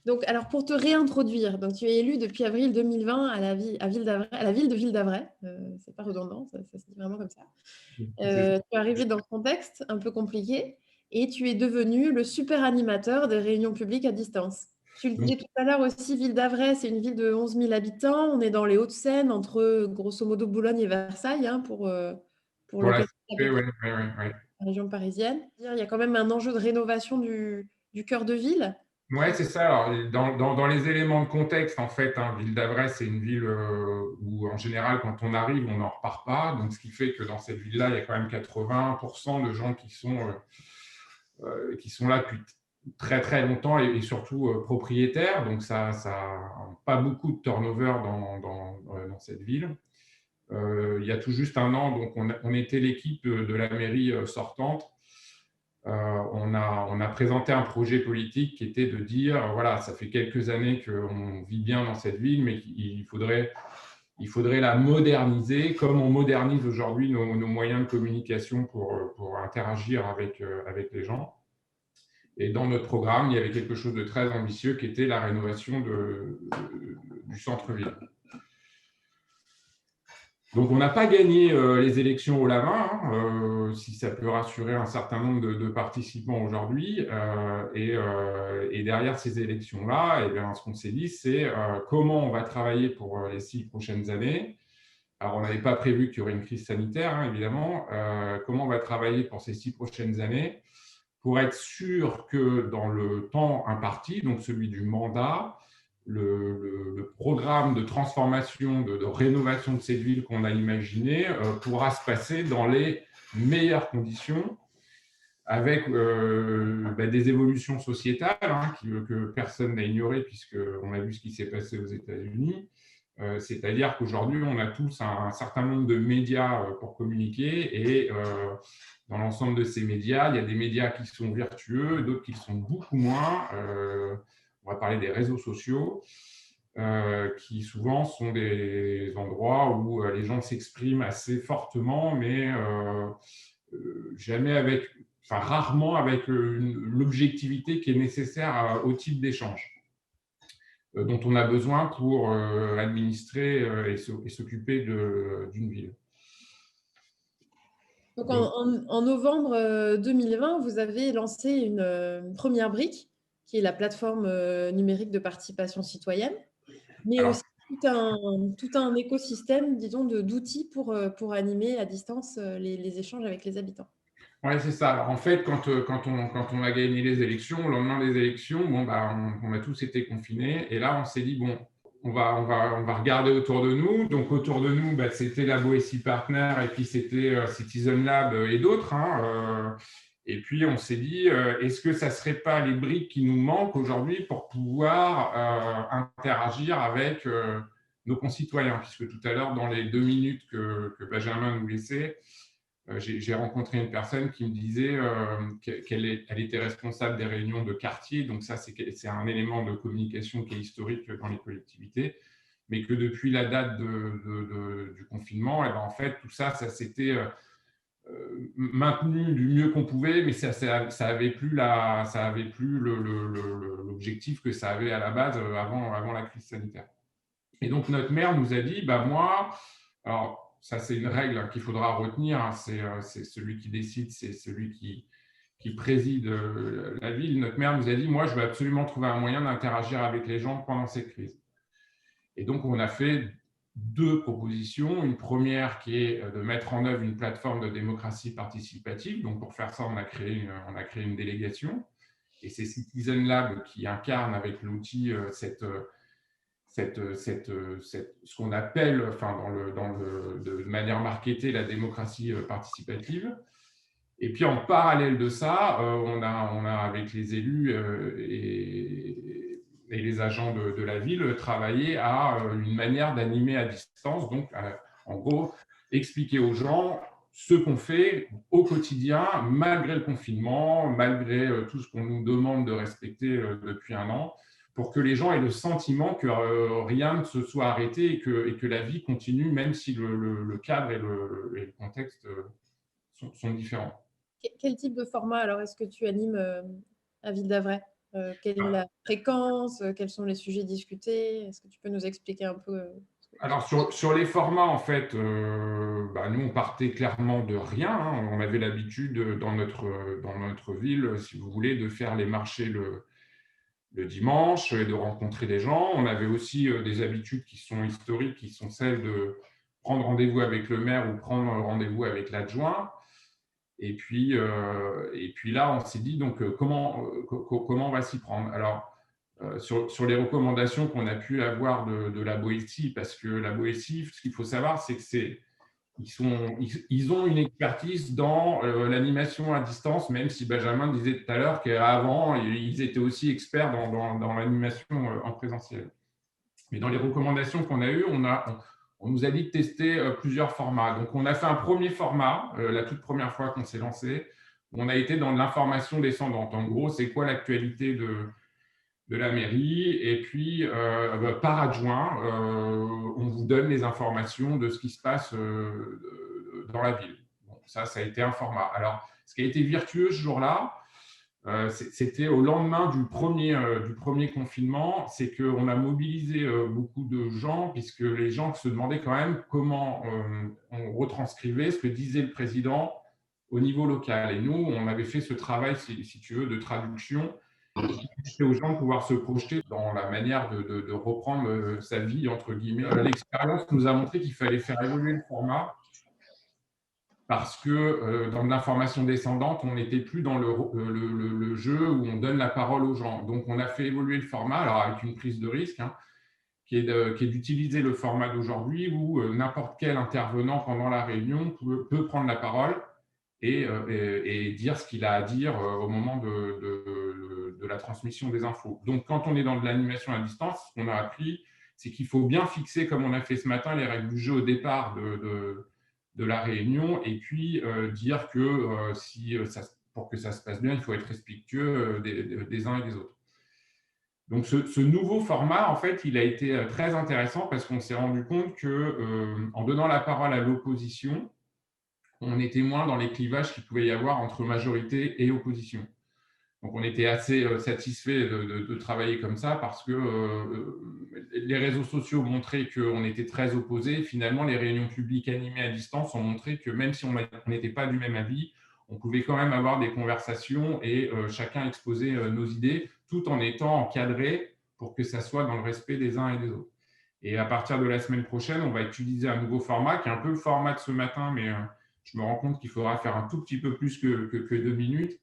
Donc, alors pour te réintroduire, donc tu es élu depuis avril 2020 à la ville de Ville-d'Avray. C'est pas redondant, ça se dit vraiment comme ça. C'est ça. Tu es arrivé dans ce contexte un peu compliqué et tu es devenu le super animateur des réunions publiques à distance. Tu le Donc, disais tout à l'heure aussi, Ville-d'Avray, c'est une ville de 11 000 habitants. On est dans les Hauts-de-Seine, entre grosso modo Boulogne et Versailles, hein, pour pour la localiser à peu situer, près ouais, ouais, ouais, ouais. la région parisienne. Il y a quand même un enjeu de rénovation du cœur de ville. Ouais, c'est ça. Alors, dans les éléments de contexte, en fait, hein, Ville d'Avray, c'est une ville où, en général, quand on arrive, on n'en repart pas. Donc, ce qui fait que dans cette ville-là, il y a quand même 80% de gens qui sont là depuis très, très longtemps et surtout propriétaires. Donc, ça pas beaucoup de turnover dans cette ville. Il y a tout juste un an, donc on était l'équipe de la mairie sortante. On a présenté un projet politique qui était de dire, voilà, ça fait quelques années qu'on vit bien dans cette ville, mais il faudrait la moderniser comme on modernise aujourd'hui nos moyens de communication pour interagir avec les gens. Et dans notre programme, il y avait quelque chose de très ambitieux qui était la rénovation du centre-ville. Donc, on n'a pas gagné les élections haut la main, hein, si ça peut rassurer un certain nombre de participants aujourd'hui. Et derrière ces élections-là, eh bien, ce qu'on s'est dit, c'est comment on va travailler pour les 6 prochaines années. Alors, on n'avait pas prévu qu'il y aurait une crise sanitaire, hein, évidemment. Comment on va travailler pour ces 6 prochaines années pour être sûr que dans le temps imparti, donc celui du mandat, le programme de transformation, de rénovation de cette ville qu'on a imaginé pourra se passer dans les meilleures conditions, avec des évolutions sociétales que personne n'a ignorées, puisqu'on a vu ce qui s'est passé aux États-Unis. C'est-à-dire qu'aujourd'hui, on a tous un certain nombre de médias pour communiquer et dans l'ensemble de ces médias, il y a des médias qui sont vertueux, d'autres qui sont beaucoup moins. On va parler des réseaux sociaux, qui souvent sont des endroits où les gens s'expriment assez fortement, mais jamais avec, enfin rarement avec l'objectivité qui est nécessaire au type d'échange dont on a besoin pour administrer et s'occuper d'une ville. Donc Donc, en novembre 2020, vous avez lancé une première brique, qui est la plateforme numérique de participation citoyenne, mais alors, aussi tout un écosystème, disons, d'outils pour animer à distance les échanges avec les habitants. ouais, c'est ça. Alors, en fait, quand on a gagné les élections, au lendemain des élections, bon, bah, on a tous été confinés. Et là, on s'est dit, bon, on va regarder autour de nous. Donc, autour de nous, bah, c'était la Boétie Partner et puis c'était Citizen Lab et d'autres, hein. Et puis, on s'est dit, est-ce que ça ne serait pas les briques qui nous manquent aujourd'hui pour pouvoir interagir avec nos concitoyens? Puisque tout à l'heure, dans les 2 minutes que Benjamin nous laissait, j'ai rencontré une personne qui me disait qu'elle était responsable des réunions de quartier. Donc ça, c'est un élément de communication qui est historique dans les collectivités, mais que depuis la date du confinement, et ben en fait, tout ça, ça s'était maintenu du mieux qu'on pouvait, mais ça avait plus l'objectif que ça avait à la base avant la crise sanitaire. Et donc, notre maire nous a dit, bah moi, alors ça c'est une règle qu'il faudra retenir, hein, c'est celui qui décide, c'est celui qui préside la ville. Notre maire nous a dit, moi je veux absolument trouver un moyen d'interagir avec les gens pendant cette crise. Et donc, on a fait 2 propositions. Une première qui est de mettre en œuvre une plateforme de démocratie participative. Donc, pour faire ça, on a créé une délégation. Et c'est Citizen Lab qui incarne avec l'outil ce qu'on appelle, enfin, de manière marketée, la démocratie participative. Et puis, en parallèle de ça, on a avec les élus et les agents de la ville travaillé à une manière d'animer à distance. Donc, en gros, expliquer aux gens ce qu'on fait au quotidien, malgré le confinement, malgré tout ce qu'on nous demande de respecter depuis un an, pour que les gens aient le sentiment que rien ne se soit arrêté et que la vie continue, même si le cadre et le contexte sont différents. Quel type de format alors est-ce que tu animes à Ville d'Avray? Quelle est la fréquence? Quels sont les sujets discutés? Est-ce que tu peux nous expliquer un peu ce que tu Alors fais? sur les formats, en fait, nous, on partait clairement de rien, hein. On avait l'habitude, dans notre ville, si vous voulez, de faire les marchés le dimanche et de rencontrer des gens. On avait aussi des habitudes qui sont historiques, qui sont celles de prendre rendez-vous avec le maire ou prendre rendez-vous avec l'adjoint. Et puis là, on s'est dit donc comment on va s'y prendre. Alors, sur les recommandations qu'on a pu avoir de la Boétie, parce que la Boétie, ce qu'il faut savoir, c'est que ils ont une expertise dans l'animation à distance, même si Benjamin disait tout à l'heure qu'avant, ils étaient aussi experts dans l'animation en présentiel. Mais dans les recommandations qu'on a eues, on nous a dit de tester plusieurs formats. Donc, on a fait un premier format, la toute première fois qu'on s'est lancé. On a été dans l'information descendante. En gros, c'est quoi l'actualité de la mairie? Et puis, par adjoint, on vous donne les informations de ce qui se passe dans la ville. Bon, ça a été un format. Alors, ce qui a été virtueux ce jour-là, c'était au lendemain du premier confinement, c'est qu'on a mobilisé beaucoup de gens, puisque les gens se demandaient quand même comment on retranscrivait ce que disait le président au niveau local. Et nous, on avait fait ce travail, si tu veux, de traduction, qui permettait aux gens de pouvoir se projeter dans la manière de reprendre sa vie, entre guillemets. L'expérience nous a montré qu'il fallait faire évoluer le format, parce que dans l'information descendante, on n'était plus dans le jeu où on donne la parole aux gens. Donc, on a fait évoluer le format, alors avec une prise de risque, hein, qui est d'utiliser le format d'aujourd'hui où n'importe quel intervenant pendant la réunion peut prendre la parole et dire ce qu'il a à dire au moment de la transmission des infos. Donc, quand on est dans de l'animation à distance, ce qu'on a appris, c'est qu'il faut bien fixer, comme on a fait ce matin, les règles du jeu au départ de la réunion, et puis dire que pour que ça se passe bien, il faut être respectueux des uns et des autres. Donc, ce nouveau format, en fait, il a été très intéressant parce qu'on s'est rendu compte qu'en donnant la parole à l'opposition, on était moins dans les clivages qu'il pouvait y avoir entre majorité et opposition. Donc, on était assez satisfait de travailler comme ça, parce que les réseaux sociaux montraient qu'on était très opposés. Finalement, les réunions publiques animées à distance ont montré que même si on n'était pas du même avis, on pouvait quand même avoir des conversations et chacun exposer nos idées, tout en étant encadré pour que ça soit dans le respect des uns et des autres. Et à partir de la semaine prochaine, on va utiliser un nouveau format qui est un peu le format de ce matin, mais je me rends compte qu'il faudra faire un tout petit peu plus que 2 minutes.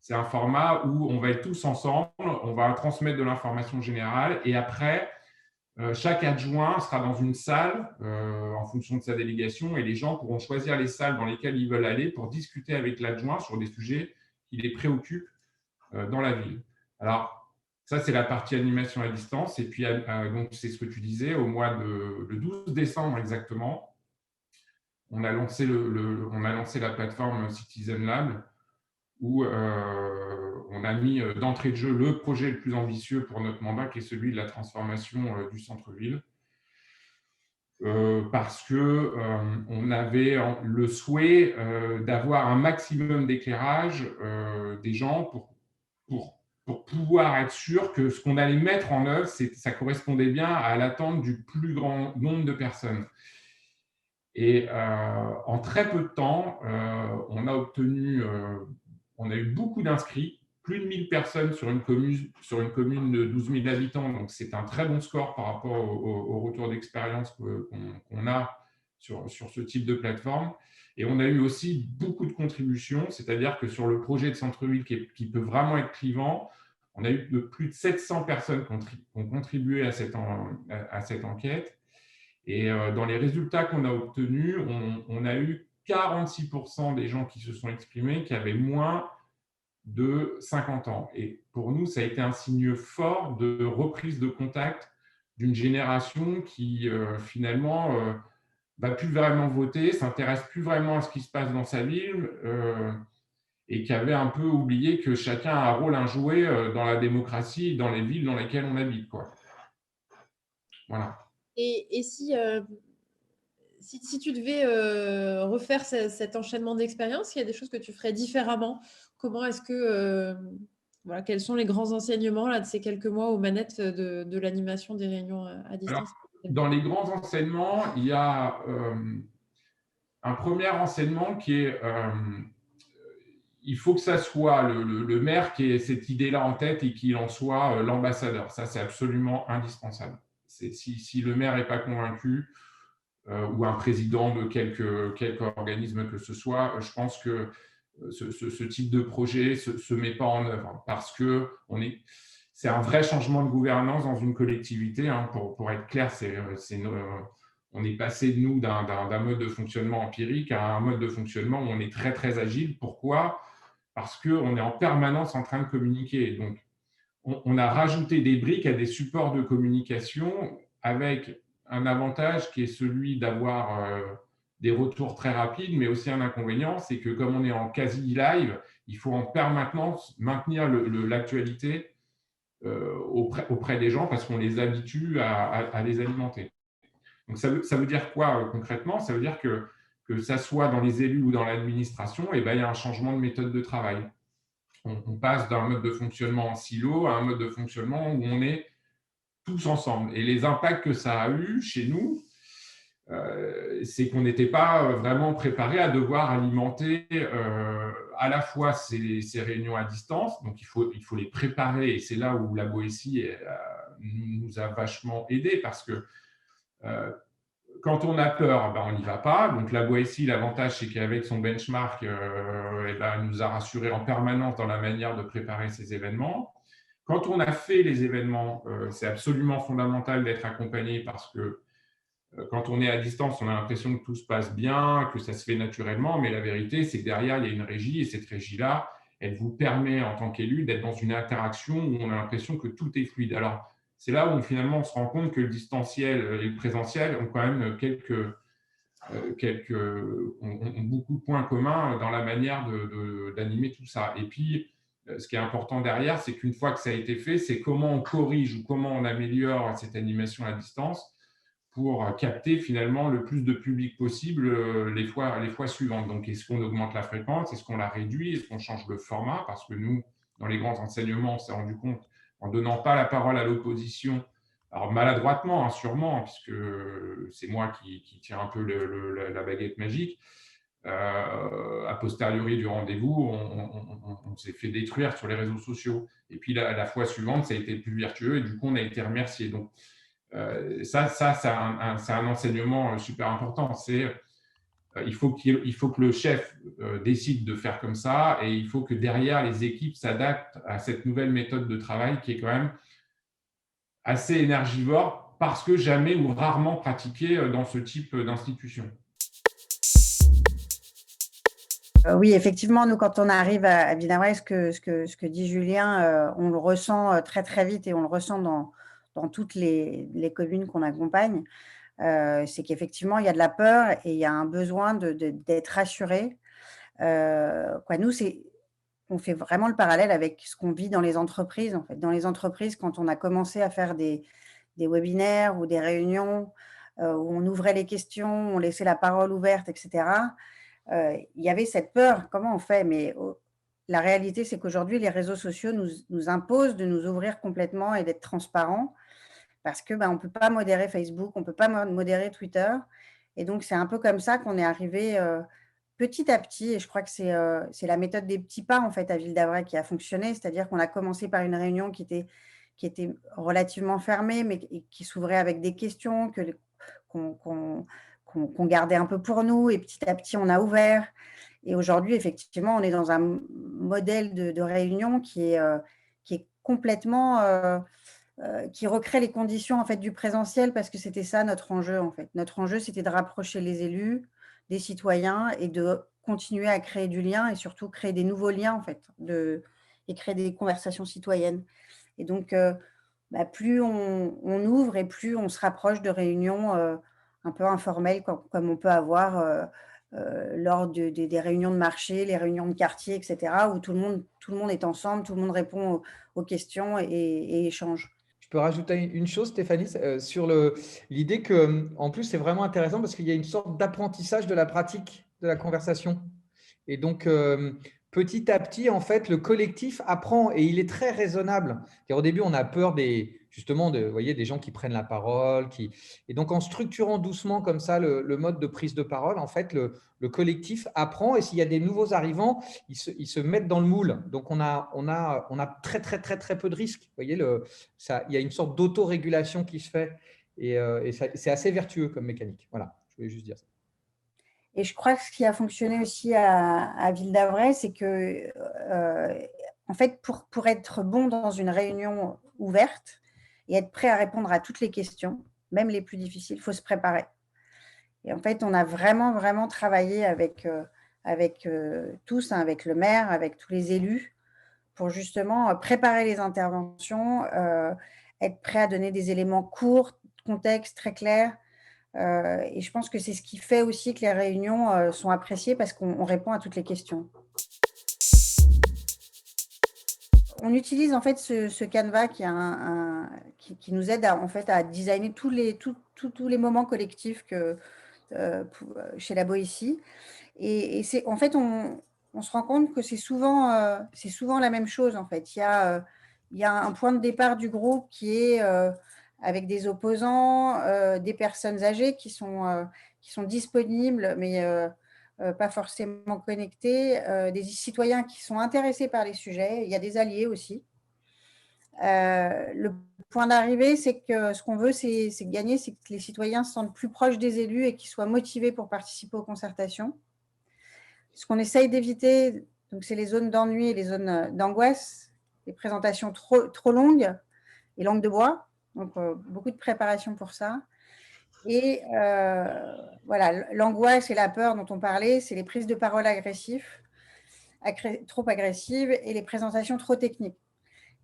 C'est un format où on va être tous ensemble, on va transmettre de l'information générale, et après, chaque adjoint sera dans une salle en fonction de sa délégation, et les gens pourront choisir les salles dans lesquelles ils veulent aller pour discuter avec l'adjoint sur des sujets qui les préoccupent dans la ville. Alors, ça, c'est la partie animation à distance. Et puis, donc, c'est ce que tu disais, le 12 décembre exactement, on a lancé la plateforme Citizen Lab, où on a mis d'entrée de jeu le projet le plus ambitieux pour notre mandat, qui est celui de la transformation du centre-ville. Parce qu'on avait le souhait d'avoir un maximum d'éclairage des gens pour pouvoir être sûr que ce qu'on allait mettre en œuvre, ça correspondait bien à l'attente du plus grand nombre de personnes. Et en très peu de temps, on a eu beaucoup d'inscrits, plus de 1000 personnes sur une commune de 12 000 habitants. Donc, c'est un très bon score par rapport au retour d'expérience qu'on a sur ce type de plateforme. Et on a eu aussi beaucoup de contributions, c'est-à-dire que sur le projet de centre-ville qui peut vraiment être clivant, on a eu plus de 700 personnes qui ont contribué à cette enquête. Et dans les résultats qu'on a obtenus, on a eu 46% des gens qui se sont exprimés qui avaient moins de 50 ans. Et pour nous, ça a été un signe fort de reprise de contact d'une génération qui finalement va plus vraiment voter, s'intéresse plus vraiment à ce qui se passe dans sa ville, et qui avait un peu oublié que chacun a un rôle à jouer dans la démocratie, dans les villes dans lesquelles on habite, quoi. Voilà. Et si tu devais refaire cet enchaînement d'expériences, il y a des choses que tu ferais différemment. Comment est-ce que Voilà, quels sont les grands enseignements là, de ces quelques mois aux manettes de l'animation des réunions à Alors, distance? dans les grands enseignements, il y a un premier enseignement qui est il faut que ça soit le maire qui ait cette idée-là en tête et qu'il en soit l'ambassadeur. Ça, c'est absolument indispensable. Si le maire n'est pas convaincu, ou un président de quelque organisme que ce soit, je pense que ce type de projet ne se met pas en œuvre parce que c'est un vrai changement de gouvernance dans une collectivité. Hein, pour être clair, on est passé, nous, d'un mode de fonctionnement empirique à un mode de fonctionnement où on est très, très agile. Pourquoi ? Parce qu'on est en permanence en train de communiquer. Donc, on a rajouté des briques à des supports de communication avec un avantage qui est celui d'avoir des retours très rapides, mais aussi un inconvénient, c'est que comme on est en quasi-live, il faut en permanence maintenir l'actualité auprès des gens parce qu'on les habitue à les alimenter. Donc ça veut dire quoi concrètement? Ça veut dire que ça soit dans les élus ou dans l'administration, il y a un changement de méthode de travail. On passe d'un mode de fonctionnement en silo à un mode de fonctionnement où on est tous ensemble. Et les impacts que ça a eu chez nous, c'est qu'on n'était pas vraiment préparé à devoir alimenter à la fois ces réunions à distance. Donc, il faut les préparer. Et c'est là où la Boétie nous a vachement aidés parce que quand on a peur, on n'y va pas. Donc, la Boétie, l'avantage, c'est qu'avec son benchmark, elle nous a rassurés en permanence dans la manière de préparer ces événements. Quand on a fait les événements, c'est absolument fondamental d'être accompagné parce que quand on est à distance, on a l'impression que tout se passe bien, que ça se fait naturellement, mais la vérité, c'est que derrière, il y a une régie et cette régie-là, elle vous permet en tant qu'élu d'être dans une interaction où on a l'impression que tout est fluide. Alors, c'est là où finalement on se rend compte que le distanciel et le présentiel ont quand même ont beaucoup de points communs dans la manière d'animer tout ça. Et puis, ce qui est important derrière, c'est qu'une fois que ça a été fait, c'est comment on corrige ou comment on améliore cette animation à distance pour capter finalement le plus de public possible les fois suivantes. Donc, est-ce qu'on augmente la fréquence? Est-ce qu'on la réduit? Est-ce qu'on change le format? Parce que nous, dans les grands enseignements, on s'est rendu compte, en ne donnant pas la parole à l'opposition, alors maladroitement, hein, sûrement, puisque c'est moi qui tiens un peu la baguette magique, a posteriori du rendez-vous, on s'est fait détruire sur les réseaux sociaux. Et puis la fois suivante, ça a été plus vertueux et du coup, on a été remercié. Donc, ça c'est un enseignement super important. Il faut que le chef décide de faire comme ça et il faut que derrière, les équipes s'adaptent à cette nouvelle méthode de travail qui est quand même assez énergivore parce que jamais ou rarement pratiquée dans ce type d'institution. Oui, effectivement, nous, quand on arrive à Villeneuve, ce que dit Julien, on le ressent très, très vite et on le ressent dans toutes les communes qu'on accompagne. C'est qu'effectivement, il y a de la peur et il y a un besoin d'être rassuré. Nous, on fait vraiment le parallèle avec ce qu'on vit dans les entreprises. En fait. Dans les entreprises, quand on a commencé à faire des webinaires ou des réunions où on ouvrait les questions, on laissait la parole ouverte, etc., il y avait cette peur. Comment on fait? Mais la réalité, c'est qu'aujourd'hui, les réseaux sociaux nous imposent de nous ouvrir complètement et d'être transparents parce que on ne peut pas modérer Facebook, on ne peut pas modérer Twitter. Et donc, c'est un peu comme ça qu'on est arrivé petit à petit. Et je crois que c'est la méthode des petits pas, en fait, à Ville d'Avray qui a fonctionné. C'est-à-dire qu'on a commencé par une réunion qui était relativement fermée, mais qui s'ouvrait avec des questions qu'on gardait un peu pour nous. Et petit à petit, on a ouvert. Et aujourd'hui, effectivement, on est dans un modèle de réunion qui est complètement… qui recrée les conditions en fait, du présentiel parce que c'était ça notre enjeu. En fait. Notre enjeu, c'était de rapprocher les élus des citoyens et de continuer à créer du lien et surtout créer des nouveaux liens en fait, et créer des conversations citoyennes. Et donc, plus on ouvre et plus on se rapproche de réunions un peu informelles comme on peut avoir lors des réunions de marché, les réunions de quartier, etc., où tout le monde est ensemble, tout le monde répond aux questions et échange. Je peux rajouter une chose, Stéphanie, sur l'idée que, en plus, c'est vraiment intéressant parce qu'il y a une sorte d'apprentissage de la pratique de la conversation. Et donc, petit à petit, en fait, le collectif apprend et il est très raisonnable. Au début, on a peur justement vous voyez, des gens qui prennent la parole. Et donc, en structurant doucement comme ça le mode de prise de parole, en fait, le collectif apprend. Et s'il y a des nouveaux arrivants, ils se mettent dans le moule. Donc, on a très, très, très, très peu de risques. Vous voyez, il y a une sorte d'autorégulation qui se fait. Et c'est assez vertueux comme mécanique. Voilà, je voulais juste dire ça. Et je crois que ce qui a fonctionné aussi à Ville d'Avray, c'est que, en fait, pour être bon dans une réunion ouverte et être prêt à répondre à toutes les questions, même les plus difficiles, il faut se préparer. Et en fait, on a vraiment, vraiment travaillé avec tous, hein, avec le maire, avec tous les élus, pour justement préparer les interventions, être prêt à donner des éléments courts, contexte très clair. Et je pense que c'est ce qui fait aussi que les réunions sont appréciées parce qu'on répond à toutes les questions. On utilise en fait ce Canva qui nous aide en fait à designer tous les moments collectifs chez la Boétie. Et en fait, on se rend compte que c'est souvent la même chose. En fait, il y a un point de départ du groupe qui est avec des opposants, des personnes âgées qui sont disponibles, mais pas forcément connectées, des citoyens qui sont intéressés par les sujets. Il y a des alliés aussi. Le point d'arrivée, c'est que ce qu'on veut, c'est gagner, c'est que les citoyens se sentent plus proches des élus et qu'ils soient motivés pour participer aux concertations. Ce qu'on essaye d'éviter, c'est les zones d'ennui et les zones d'angoisse, les présentations trop longues et langue de bois. Donc, beaucoup de préparation pour ça. Et voilà, l'angoisse et la peur dont on parlait, c'est les prises de parole trop agressives et les présentations trop techniques.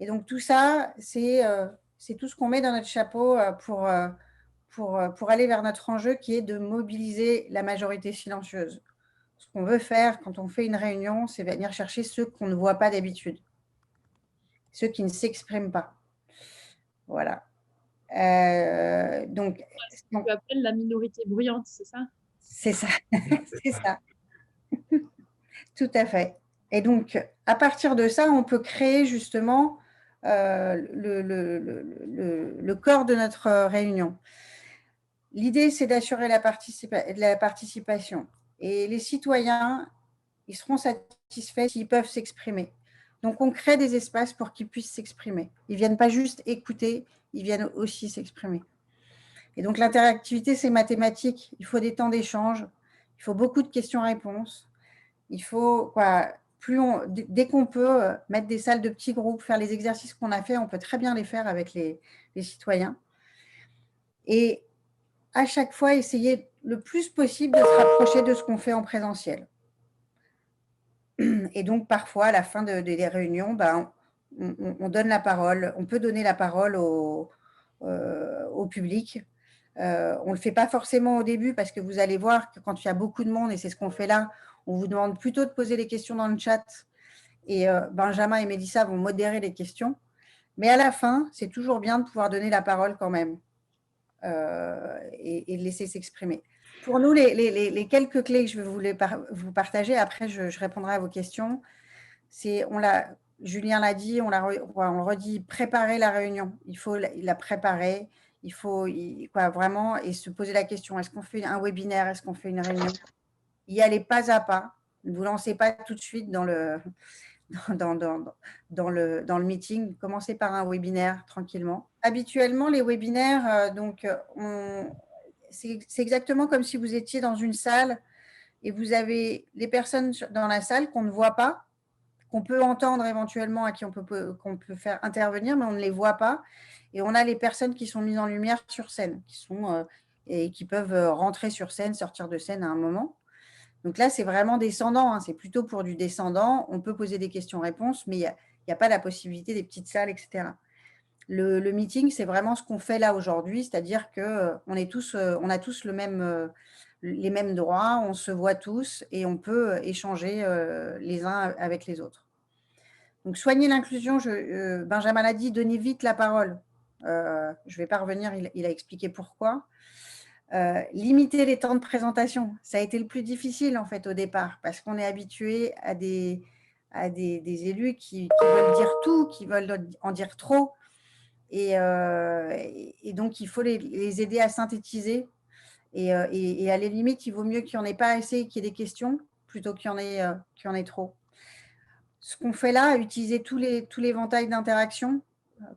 Et donc, tout ça, c'est tout ce qu'on met dans notre chapeau pour aller vers notre enjeu qui est de mobiliser la majorité silencieuse. Ce qu'on veut faire quand on fait une réunion, c'est venir chercher ceux qu'on ne voit pas d'habitude, ceux qui ne s'expriment pas. Voilà. Donc, ce que tu appelles la minorité bruyante, c'est ça? C'est ça, c'est ça. Tout à fait. Et donc, à partir de ça, on peut créer justement le corps de notre réunion. L'idée, c'est d'assurer la participation. Et les citoyens, ils seront satisfaits s'ils peuvent s'exprimer. Donc, on crée des espaces pour qu'ils puissent s'exprimer. Ils ne viennent pas juste écouter, ils viennent aussi s'exprimer. Et donc, l'interactivité, c'est mathématique. Il faut des temps d'échange, il faut beaucoup de questions-réponses. Il faut, dès qu'on peut, mettre des salles de petits groupes, faire les exercices qu'on a fait, on peut très bien les faire avec les citoyens. Et à chaque fois, essayer le plus possible de se rapprocher de ce qu'on fait en présentiel. Et donc, parfois, à la fin des réunions, on donne la parole. On peut donner la parole au public. On ne le fait pas forcément au début parce que vous allez voir que quand il y a beaucoup de monde, et c'est ce qu'on fait là, on vous demande plutôt de poser les questions dans le chat. Et Benjamin et Mélissa vont modérer les questions. Mais à la fin, c'est toujours bien de pouvoir donner la parole quand même et de laisser s'exprimer. Pour nous, les quelques clés que je vais vous partager, après je répondrai à vos questions, c'est, Julien l'a dit, on le redit, préparer la réunion. Il faut la préparer, il faut vraiment, et se poser la question, est-ce qu'on fait un webinaire, est-ce qu'on fait une réunion? Y aller pas à pas, ne vous lancez pas tout de suite dans le meeting, commencez par un webinaire tranquillement. Habituellement, les webinaires, c'est exactement comme si vous étiez dans une salle et vous avez les personnes dans la salle qu'on ne voit pas, qu'on peut entendre éventuellement, à qui qu'on peut faire intervenir, mais on ne les voit pas. Et on a les personnes qui sont mises en lumière sur scène, qui peuvent rentrer sur scène, sortir de scène à un moment. Donc là, c'est vraiment descendant, hein, c'est plutôt pour du descendant. On peut poser des questions-réponses, mais il n'y a pas la possibilité des petites salles, etc. Le meeting, c'est vraiment ce qu'on fait là aujourd'hui, c'est-à-dire qu'on a tous les mêmes droits, on se voit tous et on peut échanger les uns avec les autres. Donc, soigner l'inclusion, Benjamin l'a dit, donnez vite la parole. Je ne vais pas revenir, il a expliqué pourquoi. Limiter les temps de présentation, ça a été le plus difficile en fait au départ parce qu'on est habitué à des à des élus qui veulent dire tout, qui veulent en dire trop. Et donc, il faut les aider à synthétiser. Et à les limites, il vaut mieux qu'il n'y en ait pas assez, qu'il y ait des questions, plutôt qu'il y en ait trop. Ce qu'on fait là, utiliser tous les ventails d'interaction,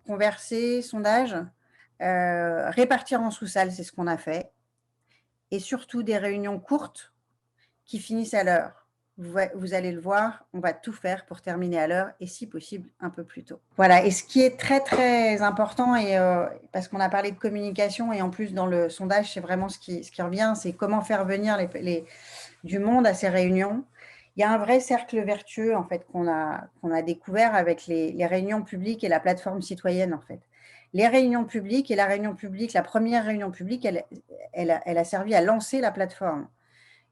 converser, sondage, répartir en sous-salles, c'est ce qu'on a fait. Et surtout des réunions courtes qui finissent à l'heure. Vous allez le voir, on va tout faire pour terminer à l'heure et si possible un peu plus tôt. Voilà, et ce qui est très très important, et parce qu'on a parlé de communication et en plus dans le sondage, c'est vraiment ce qui revient, c'est comment faire venir du monde à ces réunions. Il y a un vrai cercle vertueux en fait qu'on a découvert avec les réunions publiques et la plateforme citoyenne en fait. Les réunions publiques et la réunion publique, la première réunion publique, elle a servi à lancer la plateforme.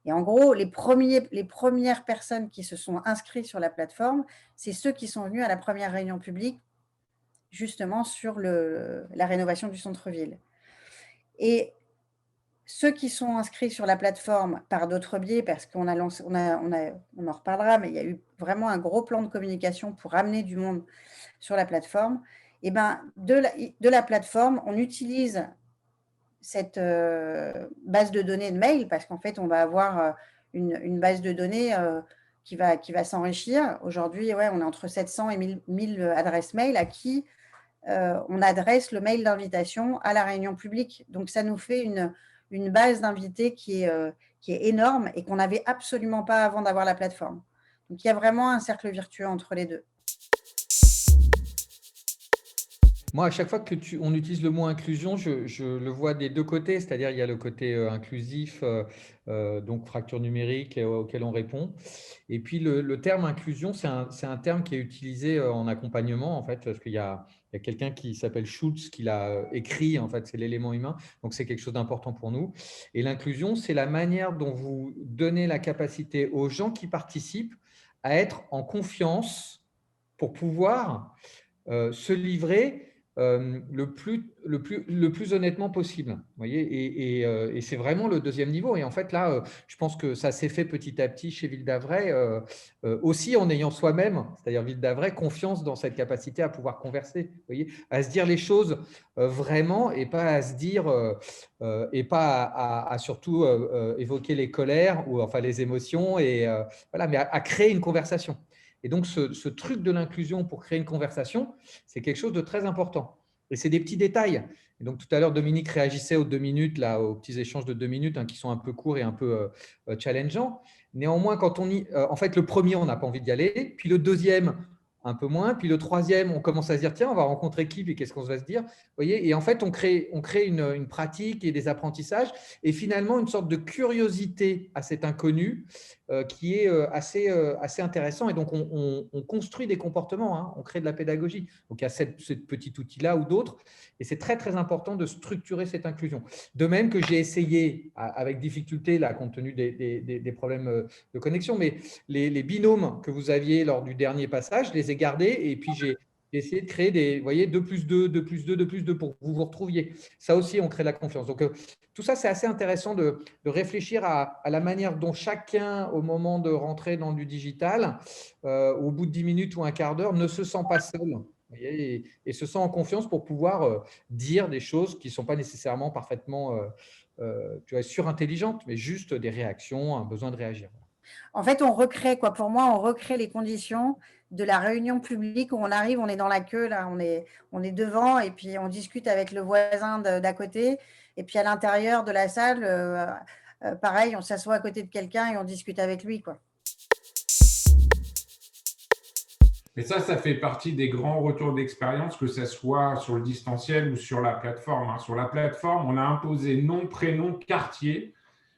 Et en gros, les premières personnes qui se sont inscrites sur la plateforme, c'est ceux qui sont venus à la première réunion publique, justement sur la rénovation du centre-ville. Et ceux qui sont inscrits sur la plateforme par d'autres biais, parce qu'on a lancé, on en reparlera, mais il y a eu vraiment un gros plan de communication pour amener du monde sur la plateforme. Et de la plateforme, on utilise cette base de données de mail, parce qu'en fait, on va avoir une base de données qui va s'enrichir. Aujourd'hui, on est entre 700 et 1000 adresses mail à qui on adresse le mail d'invitation à la réunion publique. Donc, ça nous fait une base d'invités qui est énorme et qu'on n'avait absolument pas avant d'avoir la plateforme. Donc, il y a vraiment un cercle vertueux entre les deux. Moi, à chaque fois on utilise le mot inclusion, je le vois des deux côtés, c'est-à-dire il y a le côté inclusif, donc fracture numérique auquel on répond. Et puis le terme inclusion, c'est un terme qui est utilisé en accompagnement, en fait, parce qu'il y a quelqu'un qui s'appelle Schultz qui l'a écrit, en fait, c'est l'élément humain, donc c'est quelque chose d'important pour nous. Et l'inclusion, c'est la manière dont vous donnez la capacité aux gens qui participent à être en confiance pour pouvoir se livrer le plus honnêtement possible. Vous voyez, et c'est vraiment le deuxième niveau. Et en fait, là, je pense que ça s'est fait petit à petit chez Ville d'Avray, aussi en ayant soi-même, c'est-à-dire Ville d'Avray, confiance dans cette capacité à pouvoir converser, vous voyez, à se dire les choses vraiment et pas à se dire, et pas à surtout évoquer les colères ou enfin les émotions, et voilà, mais à créer une conversation. Et donc, ce truc de l'inclusion pour créer une conversation, c'est quelque chose de très important. Et c'est des petits détails. Et donc, tout à l'heure, Dominique réagissait aux 2 minutes, là, aux petits échanges de 2 minutes qui sont un peu courts et un peu challengeants. Néanmoins, en fait, le premier, on n'a pas envie d'y aller. Puis le deuxième, un peu moins. Puis le troisième, on commence à se dire, tiens, on va rencontrer qui et qu'est-ce qu'on va se dire, vous voyez. Et en fait, on crée une pratique et des apprentissages et finalement une sorte de curiosité à cet inconnu qui est assez intéressant. Et donc, on construit des comportements, hein, on crée de la pédagogie. Donc, il y a ce petit outil-là ou d'autres. Et c'est très, très important de structurer cette inclusion. De même que j'ai essayé, avec difficulté, là, compte tenu des problèmes de connexion, mais les binômes que vous aviez lors du dernier passage, je les ai gardés et puis j'ai essayé de créer vous voyez, 2 plus 2, 2 plus 2, 2 plus 2 pour que vous vous retrouviez. Ça aussi, on crée de la confiance. Donc, tout ça, c'est assez intéressant de réfléchir à la manière dont chacun, au moment de rentrer dans du digital, au bout de 10 minutes ou un quart d'heure, ne se sent pas seul, et se sent en confiance pour pouvoir dire des choses qui ne sont pas nécessairement parfaitement surintelligentes, mais juste des réactions, un besoin de réagir. En fait, on recrée, pour moi, on recrée les conditions de la réunion publique où on arrive, on est dans la queue, là, on est devant et puis on discute avec le voisin d'à côté. Et puis à l'intérieur de la salle, pareil, on s'assoit à côté de quelqu'un et on discute avec lui, quoi. Mais ça fait partie des grands retours d'expérience, que ce soit sur le distanciel ou sur la plateforme, hein. Sur la plateforme, on a imposé nom, prénom, quartier,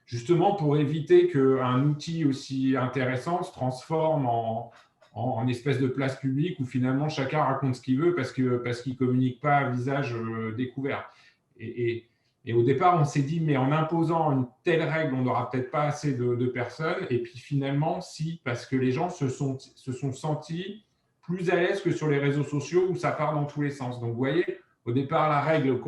justement pour éviter qu'un outil aussi intéressant se transforme en espèce de place publique où finalement chacun raconte ce qu'il veut parce qu'il ne communique pas à visage découvert. Et au départ, on s'est dit, mais en imposant une telle règle, on n'aura peut-être pas assez de personnes. Et puis finalement, si, parce que les gens se sont sentis plus à l'aise que sur les réseaux sociaux où ça part dans tous les sens. Donc, vous voyez, au départ, la règle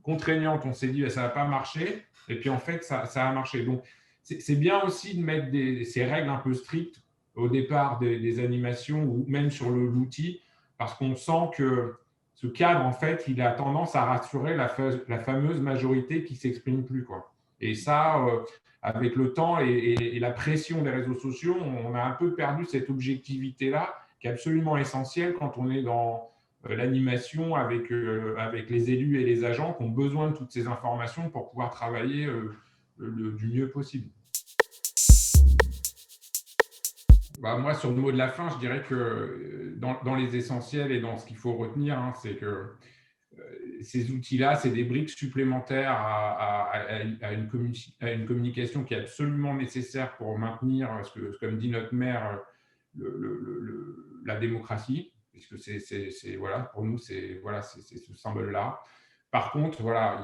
contraignante, on s'est dit, ça ne va pas marcher. Et puis, en fait, ça a marché. Donc, c'est bien aussi de mettre ces règles un peu strictes au départ des animations ou même sur l'outil, parce qu'on sent que ce cadre, en fait, il a tendance à rassurer la fameuse majorité qui ne s'exprime plus, quoi. Et ça, avec le temps et la pression des réseaux sociaux, on a un peu perdu cette objectivité-là, qui est absolument essentielle quand on est dans l'animation avec les élus et les agents qui ont besoin de toutes ces informations pour pouvoir travailler du mieux possible. Bah, moi, sur le mot de la fin, je dirais que dans les essentiels et dans ce qu'il faut retenir, hein, c'est que ces outils-là, c'est des briques supplémentaires à une communication qui est absolument nécessaire pour maintenir, comme dit notre maire, la démocratie, puisque voilà, pour nous, c'est ce symbole-là. Par contre, voilà,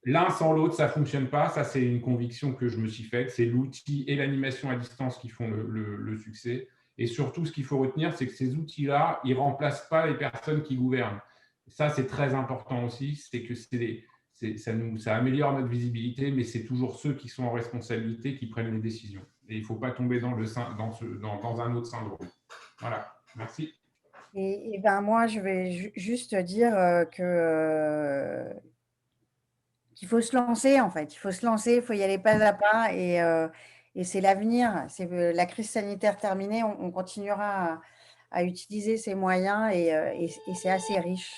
l'un sans l'autre, ça ne fonctionne pas. Ça, c'est une conviction que je me suis faite. C'est l'outil et l'animation à distance qui font le succès. Et surtout, ce qu'il faut retenir, c'est que ces outils-là, ils ne remplacent pas les personnes qui gouvernent. Ça, c'est très important aussi. C'est que ça améliore notre visibilité, mais c'est toujours ceux qui sont en responsabilité qui prennent les décisions. Et il ne faut pas tomber dans un autre syndrome. Voilà, merci. Et ben moi, je vais juste dire qu'il faut se lancer, en fait. Il faut se lancer, il faut y aller pas à pas. Et c'est l'avenir. C'est la crise sanitaire terminée, on continuera à utiliser ces moyens et c'est assez riche.